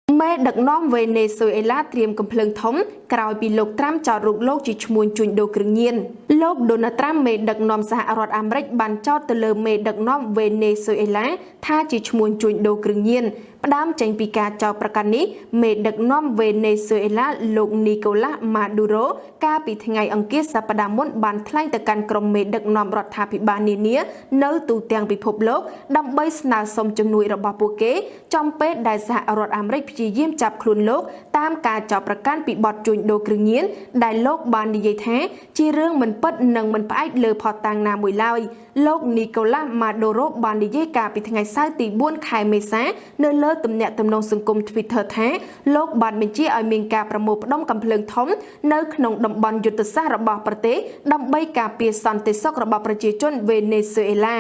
មេដឹកនាំវេណេស៊ុយអេឡាត្រៀមកំភ្លើងធំក្រោយពីលោកត្រាំចោទរូបលោកជាឈ្មួញជួញដូរគ្រឿងញៀនលោកដូណាល់ត្រាំមេដឹកនាំសហរដ្ឋអាមេរិកបានចោទទៅលើមេដឹកនាំវេណេស៊ុយអេឡាថាជាឈ្មួញជួញដូរគ្រឿងញៀនផ្ដើមចេញពីការចោទប្រកាន់នេះមេដឹកនាំវេណេស៊ុយអេឡាលោកនីកូឡាស់ម៉ាឌូរ៉ូកាលពីថ្ងៃអង្គារសប្តាហ៍មុនបានថ្លែងទៅកាន់ក្រុមមេដឹកនាំរដ្ឋាភិបាលនានានៅទូទាំងពិភពលោកដើម្បីស្នើសុំជំនួយរបស់ពួកគេចំពេលដែលសហរដ្ឋអាមេរិកព្យាយាមចាប់ខ្លួនលោកតាមការចោទប្រកាន់ពីបទជួញដូរគ្រឿងញៀនដែលលោកបាននិយាយថាជារឿងមិនពិតនិងមិនផ្អែកលើភស្តុតាងណាមួយឡើយលោកនីកូឡាស់ម៉ាឌូរ៉ូបាននិយាយកាលពីថ្ងៃសៅរ៍ទី4 ខែមេសានៅលើទំនាក់ទំនងសង្គម Twitter ថាលោកបានបញ្ជាឲ្យមានការប្រមូលផ្ដុំកាំភ្លើងធំនៅក្នុងតំបន់យុទ្ធសាស្ត្ររបស់ប្រទេសដើម្បីការពារសន្តិសុខរបស់ប្រជាជនវេណេស៊ុយអេឡា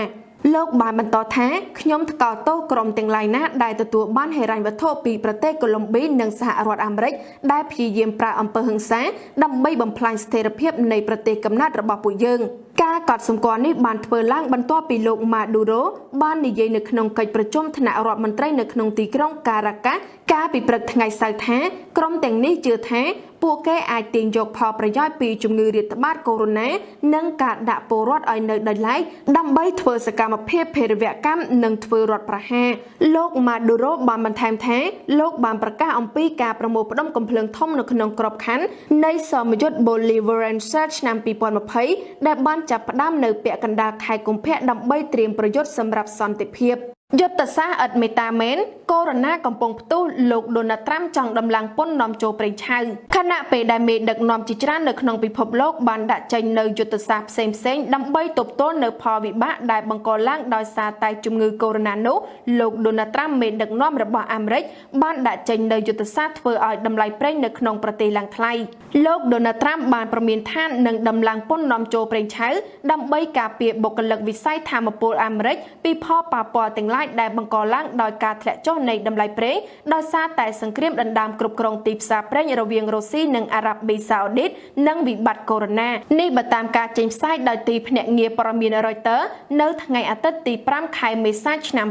លោកបានបន្តថាខ្ញុំថ្កោលទោសក្រុមទាំងឡាយណាដែលទទួលបានហិរញ្ញវត្ថុពីប្រទេសកូឡុំប៊ីនិងសហរដ្ឋអាមេរិកដែលព្យាយាមប្រើអំពើហិង្សាដើម្បីបំផ្លាញស្ថិរភាពនៃប្រទេសកំណើតរបស់ពួកយើងការកត់សម្គាល់នេះបានធ្វើឡើងបន្ទាប់ពីលោកម៉ាឌូរ៉ូបាននិយាយនៅក្នុងកិច្ចប្រជុំថ្នាក់រដ្ឋមន្ត្រីនៅក្នុងទីក្រុងការ៉ាកាសកាលពីព្រឹកថ្ងៃសៅរ៍ថាក្រុមទាំងនេះជឿថាពួកគេអាចទាញយកផលប្រយោជន៍ពីជំងឺរាតត្បាតកូវីដ -19 និងការដាក់ពលរដ្ឋឲ្យនៅដោយឡែកដើម្បីធ្វើសកម្មភាពភេរវកម្មនិងធ្វើរដ្ឋប្រហារលោកម៉ាឌូរ៉ូបានបន្ថែមថាលោកបានប្រកាសអំពីការប្រមូលផ្ដុំកំភ្លើងធំនៅក្នុងក្របខ័ណ្ឌនៃសមយុទ្ធ Bolivarense ឆ្នាំ 2020 ដែលបានចាប់ផ្ដើមនៅពាក់កណ្ដាលខែកុម្ភៈដើម្បីត្រៀមប្រយុទ្ធសម្រាប់សន្តិភាពយុទ្ធសាស្ត្រឥតមេតាមែនកូវីដ -19 កំពុងផ្ទុះលោកដូណាល់ត្រាំចង់ដំឡើងពន្ធនាំចូលប្រេងឆៅខណៈពេលដែលមេដឹកនាំជាច្រើននៅក្នុងពិភពលោកបានដាក់ចេញនៅយុទ្ធសាស្ត្រផ្សេងៗដើម្បីទប់ទល់នៅផលវិបាកដែលបង្កឡើងដោយសារតែជំងឺកូវីដ -19 នោះលោកដូណាល់ត្រាំមេដឹកនាំរបស់អាមេរិកបានដាក់ចេញនៅយុទ្ធសាស្ត្រធ្វើឲ្យតម្លៃប្រេងនៅក្នុងប្រទេសឡើងថ្លៃលោកដូណាល់ត្រាំបានប្រមានថានឹងដំឡើងពន្ធនាំចូលប្រេងឆៅដើម្បីការពារបុគ្គលិកវិស័យថាមពលអាមេរិកពីផលប៉ះពាល់ទាំងដែលបង្កឡើងដោយការធ្លាក់ចុះនៃតម្លៃប្រេងដោយសារតែសង្គ្រាមដណ្ដើមគ្រប់គ្រងទីផ្សារប្រេងរវាងរុស្ស៊ីនិងអារ៉ាប៊ីសាអូឌីតនិងវិបត្តិកូវីដ -19 នេះបើតាមការចេញផ្សាយដោយទីភ្នាក់ងារព័ត៌មាន Reuters នៅថ្ងៃអាទិត្យទី5 ខែមេសាឆ្នាំ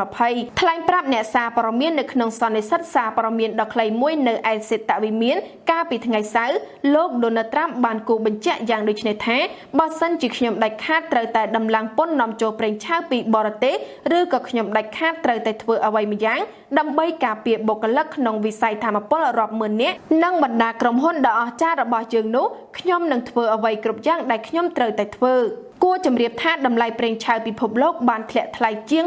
2020 ថ្លែងប្រាប់អ្នកសារព័ត៌មាននៅក្នុងសន្និសីទសារព័ត៌មានដ៏ខ្លីមួយនៅឯសេតវិមានកាលពីថ្ងៃសៅរ៍លោកដូណាល់ត្រាំបានគូបញ្ជាក់យ៉ាងដូចនេះថាបើសិនជាខ្ញុំដាច់ខាតត្រូវតែដំឡើងពន្ធនាំចូលប្រេងឆៅពីបរទេសឬក៏ខ្ញុំដាច់ខាតត្រូវតែធ្វើអ្វីម្យ៉ាងដើម្បីការពារបុគ្គលិកក្នុងវិស័យថាមពលរាប់ម៉ឺននាក់និងបណ្ដាក្រុមហ៊ុនដ៏អស្ចារ្យរបស់យើងនោះខ្ញុំនឹងធ្វើអ្វីគ្រប់យ៉ាងដែលខ្ញុំត្រូវតែធ្វើគួរជម្រាបថាតម្លៃប្រេងឆៅពិភពលោកបានធ្លាក់ថ្លៃជាង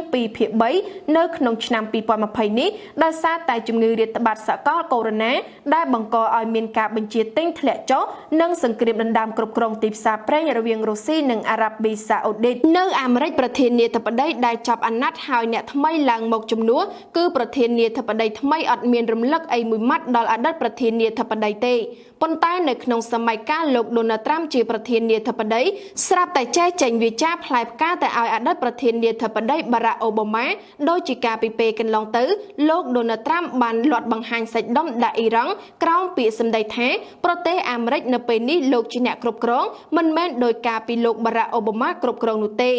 2/3 នៅក្នុងឆ្នាំ 2020 នេះដោយសារតែជំងឺរាតត្បាតសកលកូវីដ -19 ដែលបង្កឲ្យមានការបញ្ជាទិញធ្លាក់ចុះនិងសង្គ្រាមដណ្ដើមគ្រប់គ្រងទីផ្សារប្រេងរវាងរុស្ស៊ីនិងអារ៉ាប៊ីសាអូឌីតនៅអាមេរិកប្រធានាធិបតីដែលចាប់អាណត្តិហើយអ្នកថ្មីឡើងមកជំនួសគឺប្រធានាធិបតីថ្មីអត់មានរំលឹកអីមួយម៉ាត់ដល់អតីតប្រធានាធិបតីទេប៉ុន្តែនៅក្នុងសម័យកាលលោកដូណាល់ត្រាំជាប្រធានាធិបតីស្រាប់តែចេញវាចាផ្លែផ្កាទៅឲ្យអតីតប្រធានាធិបតីបារ៉ាក់អូបាម៉ាដោយជាការពីពេលកន្លងទៅលោកដូណាល់ត្រាំបានលាត់បង្ហាញសាច់ដុំដាក់អ៊ីរ៉ង់ក្រោមពាក្យសម្ដីថាប្រទេសអាមេរិកនៅពេលនេះលោកជាអ្នកគ្រប់គ្រងមិនមែនដោយការពីលោកបារ៉ាក់អូបាម៉ាគ្រប់គ្រងនោះទេ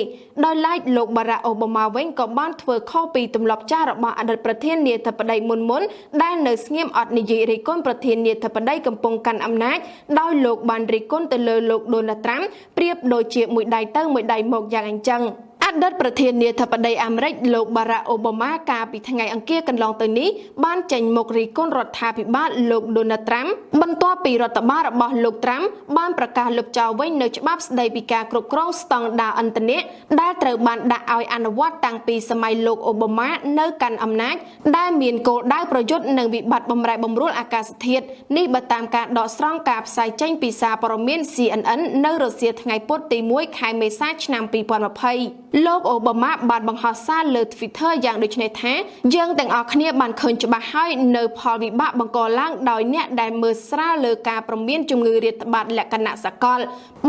ដោយឡែកលោកបារ៉ាក់អូបាម៉ាវិញក៏បានធ្វើខុសពីទម្លាប់ចាស់របស់អតីតប្រធានាធិបតីមុនដែលនៅស្ងៀមអត់និយាយរិះគន់ប្រធានាធិបតីកំពុងកាន់អំណាចដោយលោកបានរិះគន់ទៅលើលោកដូណាល់ត្រាំប្រៀបដូចជាមួយដៃទៅមួយដៃមកយ៉ាងអញ្ចឹងអតីតប្រធានាធិបតីអាមេរិកលោកបារ៉ាក់អូបាម៉ាកាលពីថ្ងៃអង្គារកន្លងទៅនេះបានចេញមុខរិះគន់រដ្ឋាភិបាលលោកដូណាល់ត្រាំបន្ទាប់ពីរដ្ឋបាលរបស់លោកត្រាំបានប្រកាសលុបចោលវិញនៅច្បាប់ស្តីពីការគ្រប់គ្រងស្តង់ដារឥន្ធនៈដែលត្រូវបានដាក់ឲ្យអនុវត្តតាំងពីសម័យលោកអូបាម៉ានៅកាន់អំណាចដែលមានគោលដៅប្រយុទ្ធនឹងវិបត្តិបំរែបំរួលអាកាសធាតុនេះបើតាមការដកស្រង់ការផ្សាយចេញពីសារព័ត៌មាន CNN នៅរុស្ស៊ីថ្ងៃពុធទី1 ខែមេសាឆ្នាំ 2020លោកអូបាម៉ាបានបង្ហោះសារលើ Twitter យ៉ាងដូចនេះថាយើងទាំងអស់គ្នាបានឃើញច្បាស់ហើយនៅផលវិបាកបង្កឡើងដោយអ្នកដែលមើលស្រាលលើការព្រមានជំងឺរាតត្បាតលក្ខណៈសកល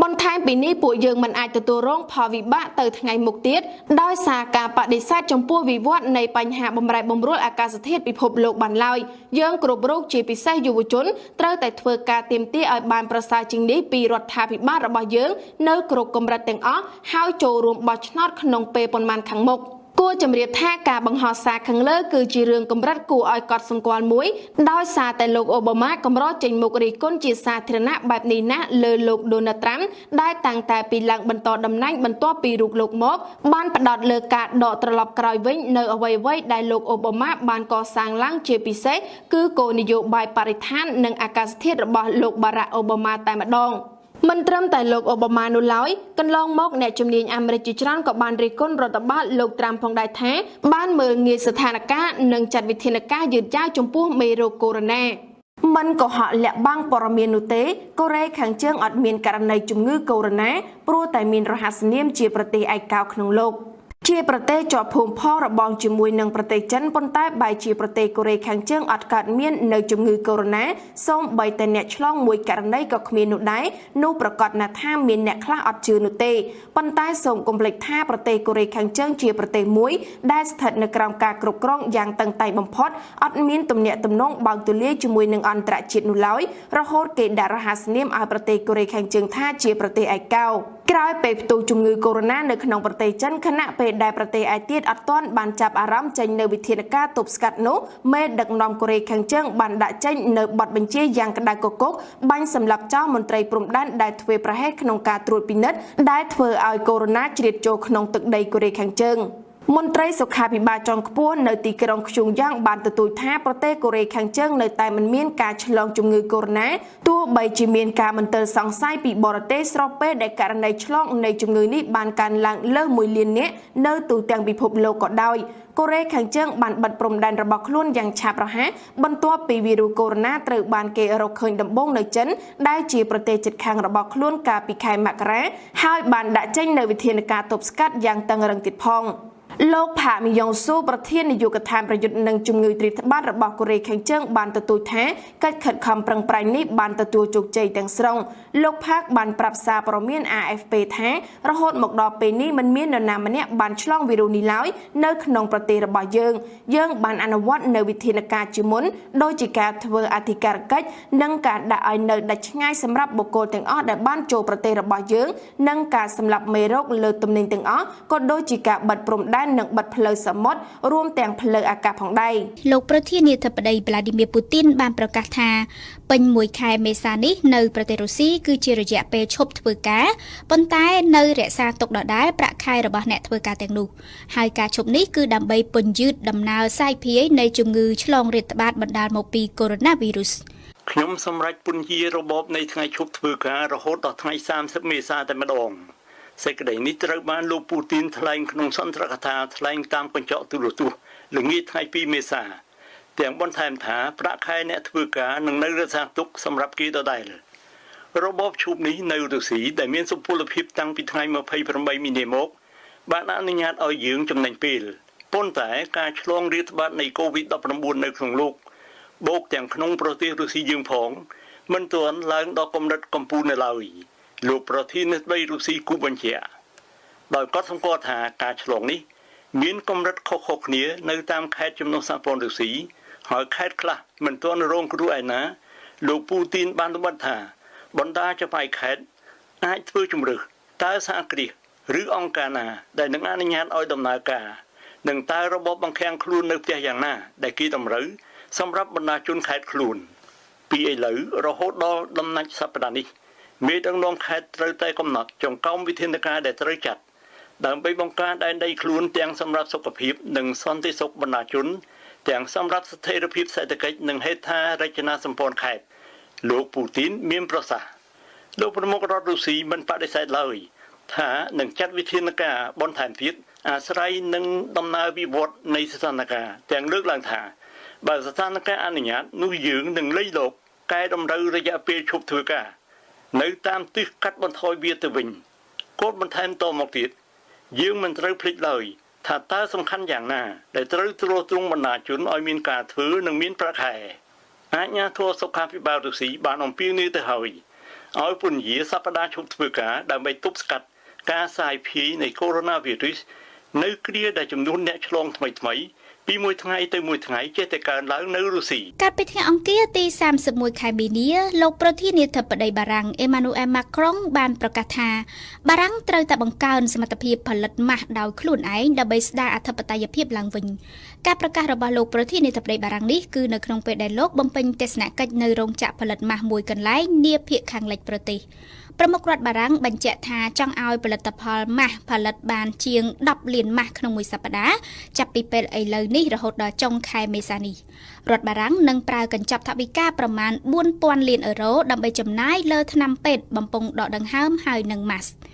បន្ថែមពីនេះពួកយើងមិនអាចទទួលរងផលវិបាកទៅថ្ងៃមុខទៀតដោយសារការបដិសេធចំពោះវិវត្តនៃបញ្ហាបំរែបំរួលអាកាសធាតុពិភពលោកបានឡើយយើងគ្រប់រូបជាពិសេសយុវជនត្រូវតែធ្វើការទាមទារឲ្យបានប្រសើរជាងនេះពីរដ្ឋាភិបាលរបស់យើងនៅគ្រប់កម្រិតទាំងអស់ហើយចូលរួមបោះឆ្នោតក្នុងពេលប៉ុន្មានខាងមុខ គួរជំរាបថាការបង្ហោះសារខាងលើគឺជារឿងកម្រិតគួរឲ្យកត់សម្គាល់មួយដោយសារតែលោកអូបាម៉ាកម្រចេញមុខរិះគន់ជាសាធារណៈបែបនេះណាលើលោកដូណាល់ត្រាំដែលតាំងតែពីឡើងបន្តតំណែងបន្ទាប់ពីរូបលោកមកបានផ្ដោតលើការដកត្រឡប់ក្រោយវិញនៅអ្វីៗដែលលោកអូបាម៉ាបានកសាងឡើងជាពិសេសគឺគោលនយោបាយបរិស្ថាននិងអាកាសធាតុរបស់លោកបារ៉ាក់អូបាម៉ាតែម្ដងមិនត្រឹមតែលោកអូបាម៉ានោះឡើយកន្លងមកអ្នកជំនាញអាមេរិកជាច្រើនក៏បានរិះគន់រដ្ឋបាលលោកត្រាំផងដែរថាបានមើលងាយស្ថានភាពនិងចាត់វិធានការយឺតយ៉ាវចំពោះមេរោគកូវីដ -19 មិនក៏ហាក់លាក់បាំងព័ត៌មាននោះទេកូរ៉េខាងជើងអត់មានករណីជំងឺកូវីដ -19 ព្រោះតែមានរហស្សនាមជាប្រទេសឯកោក្នុងលោកជាប្រទេសជាប់ភូមិផលរបងជាមួយនឹងប្រទេសចិនប៉ុន្តែបែរជាប្រទេសកូរ៉េខាងជើងអត់កើតមាននៅជំងឺកូវីដ -19 សូម្បីតែអ្នកឆ្លងមួយករណីក៏គ្មាននោះដែរនោះប្រកាសណាស់ថាមានអ្នកខ្លះអត់ជឿនោះទេប៉ុន្តែសូមកុំភ្លេចថាប្រទេសកូរ៉េខាងជើងជាប្រទេសមួយដែលស្ថិតនៅក្រោមការគ្រប់គ្រងយ៉ាងតឹងតែងបំផុតអត់មានទំនាក់ទំនងបើកទូលាយជាមួយនឹងអន្តរជាតិនោះឡើយរហូតគេដាក់រហស្សនាមឲ្យប្រទេសកូរ៉េខាងជើងថាជាប្រទេសឯកោក្រោយពេលផ្ទុះជំងឺកូវីដ -19 នៅក្នុងប្រទេសចិនខណៈពេលដែលប្រទេសឯទៀតអត់ទាន់បានចាប់អារម្មណ៍ចេញនៅវិធានការទប់ស្កាត់នោះមេដឹកនាំកូរ៉េខាងជើងបានដាក់ចេញនៅបទបញ្ជាយ៉ាងក្តៅគគុកបាញ់សម្លាប់ចោលមន្ត្រីព្រំដែនដែលធ្វើប្រហែសក្នុងការត្រួតពិនិត្យដែលធ្វើឲ្យកូវីដ -19 ជ្រៀតចូលក្នុងទឹកដីកូរ៉េខាងជើងមន្ត្រីសុខាភិបាលជាន់ខ្ពស់នៅទីក្រុងខ្ជុងយ៉ាងបានទទូចថាប្រទេសកូរ៉េខាងជើងនៅតែមិនមានការឆ្លងជំងឺកូវីដ -19 ទោះបីជាមានការមន្ទិលសង្ស័យពីបរទេសស្របពេលដែលករណីឆ្លងនៃជំងឺនេះបានកើនឡើងលើស1លាននាក់នៅទូទាំងពិភពលោកក៏ដោយកូរ៉េខាងជើងបានបិទព្រំដែនរបស់ខ្លួនយ៉ាងឆាប់រហ័សបន្ទាប់ពីវីរុសកូវីដ -19 ត្រូវបានគេរកឃើញដំបូងនៅចិនដែលជាប្រទេសជិតខាងរបស់ខ្លួនកាលពីខែមករាហើយបានដាក់ចេញនូវវិធានការទប់ស្កាត់យ៉ាងតឹងរ៉ឹងទៀតផងលោកផាមីយ៉ុងស៊ូប្រធាននាយកដ្ឋានប្រយុទ្ធនឹងជំងឺទ្រីត្បាតរបស់កូរ៉េខាងជើងបានទទូចថាកិច្ចខិតខំប្រឹងប្រែងនេះបានទទួលជោគជ័យទាំងស្រុងលោកផាកបានប្រាប់សារព័ត៌មាន AFP ថារហូតមកដល់ពេលនេះមិនមាននរណាម្នាក់បានឆ្លងវីរុសនេះឡើយនៅក្នុងប្រទេសរបស់យើងបានអនុវត្តនៅវិធានការជាមុនដូចជាការធ្វើអធិការកិច្ចនិងការដាក់ឲ្យនៅដាច់ឆ្ងាយសម្រាប់បុគ្គលទាំងអស់ដែលបានចូលប្រទេសរបស់យើងនិងការសម្លាប់មេរោគលើទំនិញទាំងអស់ក៏ដូចជាការបិទព្រំដែននិងបិទផ្លូវសមុទ្ររួមទាំងផ្លូវអាកាសផងដែរលោកប្រធានាធិបតីប្លាឌីមៀពូទីនបានប្រកាសថាពេញមួយខែមេសានេះនៅប្រទេសរុស្ស៊ីគឺជារយៈពេលឈប់ធ្វើការប៉ុន្តែនៅរក្សាទុកដដែលប្រាក់ខែរបស់អ្នកធ្វើការទាំងនោះហើយការឈប់នេះគឺដើម្បីពន្យឺតដំណើរសាយភាយនៃជំងឺឆ្លងរាតត្បាតបណ្ដាលមកពីកូវីដ -19 ខ្ញុំសម្រេចពន្យារបបនៃថ្ងៃឈប់ធ្វើការរហូតដល់ថ្ងៃ30មេសាតែម្ដងសេចក្តីនេះត្រូវបានលោកពូទីនថ្លែងក្នុងសន្ទរកថាថ្លែងតាមកញ្ចក់ទូរទស្សន៍ល្ងាចថ្ងៃ2មេសាទាំងបន្ថែមថាប្រាក់ខែអ្នកធ្វើការនឹងនៅរក្សាទុកសម្រាប់គេដដែលរបបឈប់នេះនៅរុស្ស៊ីដែលមានសុពលភាពតាំងពីថ្ងៃ28មីនាមកបានអនុញ្ញាតឲ្យយើងចំណេញពេលប៉ុន្តែការឆ្លងរាតត្បាតនៃ COVID-19 នៅក្នុងលោកបូកទាំងក្នុងប្រទេសរុស្ស៊ីយើងផងមិនទាន់ឡើងដល់កម្រិតកំពូលនៅឡើយលោកប្រធានាធិបតីរុស្ស៊ីគូបញ្ជាក់ដោយកត់សម្គាល់ថាការឆ្លងនេះមានកម្រិតខុសៗគ្នានៅតាមខេត្តចំណុះសហព័ន្ធរុស្ស៊ីហើយខេត្តខ្លះមិនទាន់រងគ្រោះឯណាលោកពូទីនបានត្បិតថាបណ្ដាចៅហ្វាយខេត្តអាចធ្វើជំរឿសតើសហគ្រាសឬអង្គការណាដែលនឹងអនុញ្ញាតឲ្យដំណើរការនិងតើរបបបង្ខាំងខ្លួននៅផ្ទះយ៉ាងណាដែលគេតម្រូវសម្រាប់បណ្ដាជនខេត្តខ្លួនពីឥឡូវរហូតដល់ដំណាច់សប្តាហ៍នេះមេដឹកនាំខេត្តត្រូវតែកំណត់ចង្កោមវិធានការដែលត្រូវចាត់ដើម្បីបង្ការដែនដីខ្លួនទាំងសម្រាប់សុខភាពនិងសន្តិសុខបណ្ដាជនទាំងសម្រាប់ស្ថិរភាពសេដ្ឋកិច្ចនិងហេដ្ឋារចនាសម្ព័ន្ធខេត្តលោកពូទីនមានប្រសាសន៍លោកប្រមុខរដ្ឋរុស្ស៊ីមិនបដិសេធឡើយថានឹងចាត់វិធានការបន្ថែមទៀតអាស្រ័យនឹងដំណើរវិវត្តនៃស្ថានភាពទាំងលើកឡើងថាបើស្ថានភាពអនុញ្ញាតនោះយើងនឹងលៃលោកកែតម្រូវរយៈពេលឈប់ធ្វើការនៅតាមទិសកាត់បន្ថយវាទៅវិញគោលបន្ថែមតមកទៀតយើងមិនត្រូវភ្លេចឡើយថាតើសំខាន់យ៉ាងណាដែលត្រូវត្រួតត្រងបណ្ដាជនឲ្យមានការធ្វើនិងមានប្រាក់ខែអាជ្ញាធរសុខាភិបាលរុស្ស៊ីបានអំពាវនាវទៅហើយឲ្យពន្យាសប្តាហ៍ឈប់ធ្វើការដើម្បីទប់ស្កាត់ការសាយភាយនៃកូវីដ -19 នៅគ្រាដែលចំនួនអ្នកឆ្លងថ្មី ពីមួយថ្ងៃទៅមួយថ្ងៃចេះតែកើនឡើងនៅរុស្ស៊ី កាលពីថ្ងៃអង្គារទី31ខែមីនាលោកប្រធានាធិបតីបារាំងអេម៉ានូអែលម៉ាក្រុងបានប្រកាសថាបារាំងត្រូវតែបង្កើនសមត្ថភាពផលិតម៉ាស់ដោយខ្លួនឯងដើម្បីស្ដារអធិបតេយ្យភាពឡើងវិញការប្រកាសរបស់លោកប្រធានាធិបតីបារាំងនេះគឺនៅក្នុងពេលដែលលោកបំពេញទស្សនកិច្ចនៅរោងចក្រផលិតម៉ាស់មួយកន្លែងនាភាគខាងលិចប្រទេសប្រមុខរដ្ឋបារាំងបញ្ជាក់ថាចង់ឲ្យផលិតផលម៉ាស់ផលិតបានជាង10លានម៉ាស់ក្នុងមួយសប្តាហ៍ចាប់ពីពេលឥឡូវនេះរហូតដល់ចុងខែមេសានេះរដ្ឋបារាំងនឹងប្រើកញ្ចប់ថវិកាប្រមាណ 4,000 លានអឺរ៉ូដើម្បីចំណាយលើថ្នាំពេទ្យបំពង់ដកដង្ហើមហើយនិងម៉ាស់